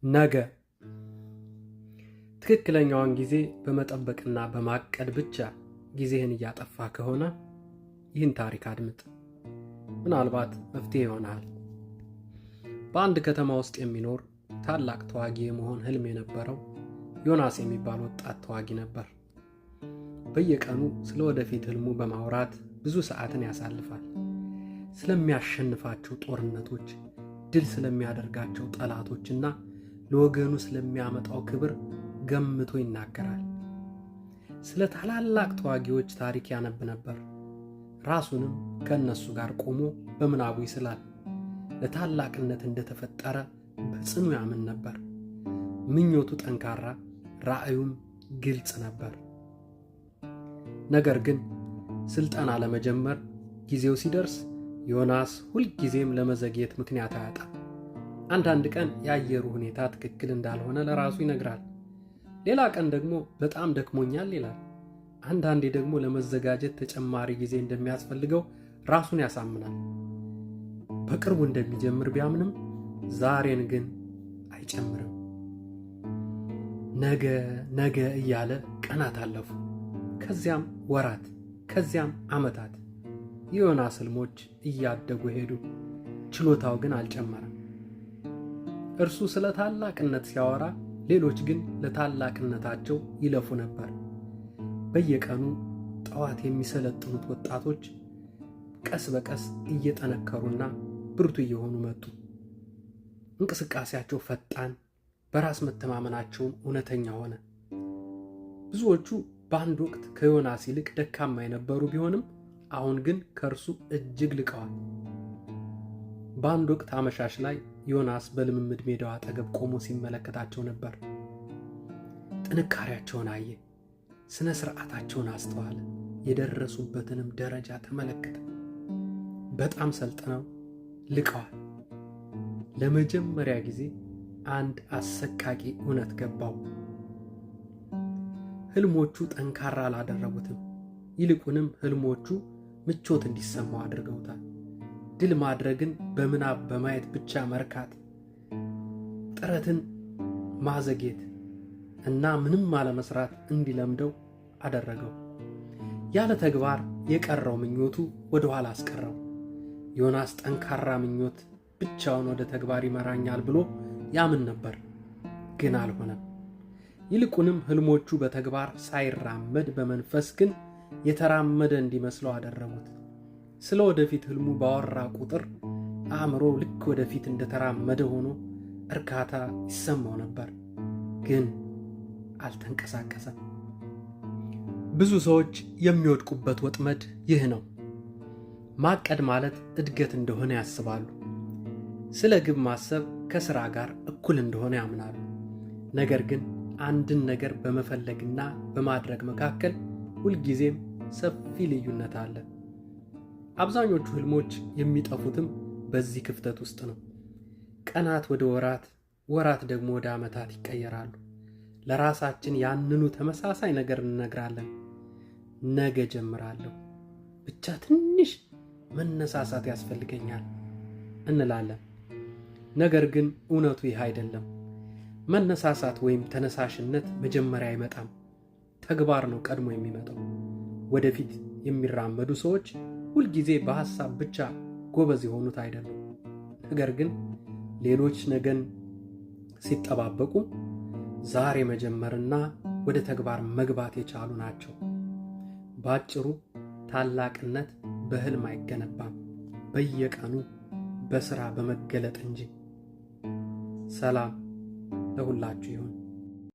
ነገ ትክክለኛውን ጊዜ በመጠበቅና በማቀድ ብቻ ጊዜህን እያጠፋ ከሆነ ይህን ታሪክ አድምጥ። ምናልባት መፍትሄ ይሆናል። በአንድ ከተማ ውስጥ የሚኖር ታላቅ ተዋጊ የመሆን ህልም የነበረው ዮናስ የሚባል ወጣት ተዋጊ ነበር። በየቀኑ ስለ ወደፊት ህልሙ በማውራት ብዙ ሰዓትን ያሳልፋል። ስለሚያሸንፋቸው ጦርነቶች፣ ድል ስለሚያደርጋቸው ጠላቶችና ለወገኑ ስለሚያመጣው ክብር ገምቶ ይናገራል። ስለ ታላላቅ ተዋጊዎች ታሪክ ያነብ ነበር። ራሱንም ከእነሱ ጋር ቆሞ በምናቡ ይስላል። ለታላቅነት እንደተፈጠረ በጽኑ ያምን ነበር። ምኞቱ ጠንካራ፣ ራእዩም ግልጽ ነበር። ነገር ግን ስልጠና ለመጀመር ጊዜው ሲደርስ ዮናስ ሁልጊዜም ለመዘግየት ምክንያት አያጣም። አንዳንድ ቀን የአየሩ ሁኔታ ትክክል እንዳልሆነ ለራሱ ይነግራል። ሌላ ቀን ደግሞ በጣም ደክሞኛል ይላል። አንዳንዴ ደግሞ ለመዘጋጀት ተጨማሪ ጊዜ እንደሚያስፈልገው ራሱን ያሳምናል። በቅርቡ እንደሚጀምር ቢያምንም ዛሬን ግን አይጨምርም። ነገ እያለ ቀናት አለፉ። ከዚያም ወራት፣ ከዚያም ዓመታት። የዮናስ ህልሞች እያደጉ ሄዱ። ችሎታው ግን አልጨመረም። እርሱ ስለ ታላቅነት ሲያወራ፣ ሌሎች ግን ለታላቅነታቸው ይለፉ ነበር። በየቀኑ ጠዋት የሚሰለጥኑት ወጣቶች ቀስ በቀስ እየጠነከሩና ብርቱ እየሆኑ መጡ። እንቅስቃሴያቸው ፈጣን፣ በራስ መተማመናቸውም እውነተኛ ሆነ። ብዙዎቹ በአንድ ወቅት ከዮናስ ይልቅ ደካማ የነበሩ ቢሆንም አሁን ግን ከእርሱ እጅግ ልቀዋል። በአንድ ወቅት አመሻሽ ላይ ዮናስ በልምምድ ሜዳው አጠገብ ቆሞ ሲመለከታቸው ነበር። ጥንካሬያቸውን አየ፣ ስነ ስርዓታቸውን አስተዋለ፣ የደረሱበትንም ደረጃ ተመለከተ። በጣም ሰልጥነው ልቀዋል። ለመጀመሪያ ጊዜ አንድ አሰቃቂ እውነት ገባው። ህልሞቹ ጠንካራ አላደረጉትም። ይልቁንም ህልሞቹ ምቾት እንዲሰማው አድርገውታል። ድል ማድረግን በምናብ በማየት ብቻ መርካት፣ ጥረትን ማዘግየት እና ምንም አለመስራት እንዲለምደው አደረገው። ያለ ተግባር የቀረው ምኞቱ ወደ ኋላ አስቀረው። ዮናስ ጠንካራ ምኞት ብቻውን ወደ ተግባር ይመራኛል ብሎ ያምን ነበር፣ ግን አልሆነም። ይልቁንም ህልሞቹ በተግባር ሳይራመድ በመንፈስ ግን የተራመደ እንዲመስለው አደረጉት። ስለ ወደፊት ህልሙ ባወራ ቁጥር አእምሮ ልክ ወደፊት እንደተራመደ ሆኖ እርካታ ይሰማው ነበር፣ ግን አልተንቀሳቀሰም። ብዙ ሰዎች የሚወድቁበት ወጥመድ ይህ ነው። ማቀድ ማለት እድገት እንደሆነ ያስባሉ። ስለ ግብ ማሰብ ከሥራ ጋር እኩል እንደሆነ ያምናሉ። ነገር ግን አንድን ነገር በመፈለግና በማድረግ መካከል ሁልጊዜም ሰፊ ልዩነት አለ። አብዛኞቹ ህልሞች የሚጠፉትም በዚህ ክፍተት ውስጥ ነው። ቀናት ወደ ወራት፣ ወራት ደግሞ ወደ ዓመታት ይቀየራሉ። ለራሳችን ያንኑ ተመሳሳይ ነገር እንነግራለን። ነገ ጀምራለሁ፣ ብቻ ትንሽ መነሳሳት ያስፈልገኛል እንላለን። ነገር ግን እውነቱ ይህ አይደለም። መነሳሳት ወይም ተነሳሽነት መጀመሪያ አይመጣም። ተግባር ነው ቀድሞ የሚመጣው። ወደፊት የሚራመዱ ሰዎች ሁልጊዜ በሐሳብ ብቻ ጎበዝ የሆኑት አይደሉም። ነገር ግን ሌሎች ነገን ሲጠባበቁ ዛሬ መጀመርና ወደ ተግባር መግባት የቻሉ ናቸው። በአጭሩ ታላቅነት በህልም አይገነባም፣ በየቀኑ በሥራ በመገለጥ እንጂ። ሰላም ለሁላችሁ ይሁን።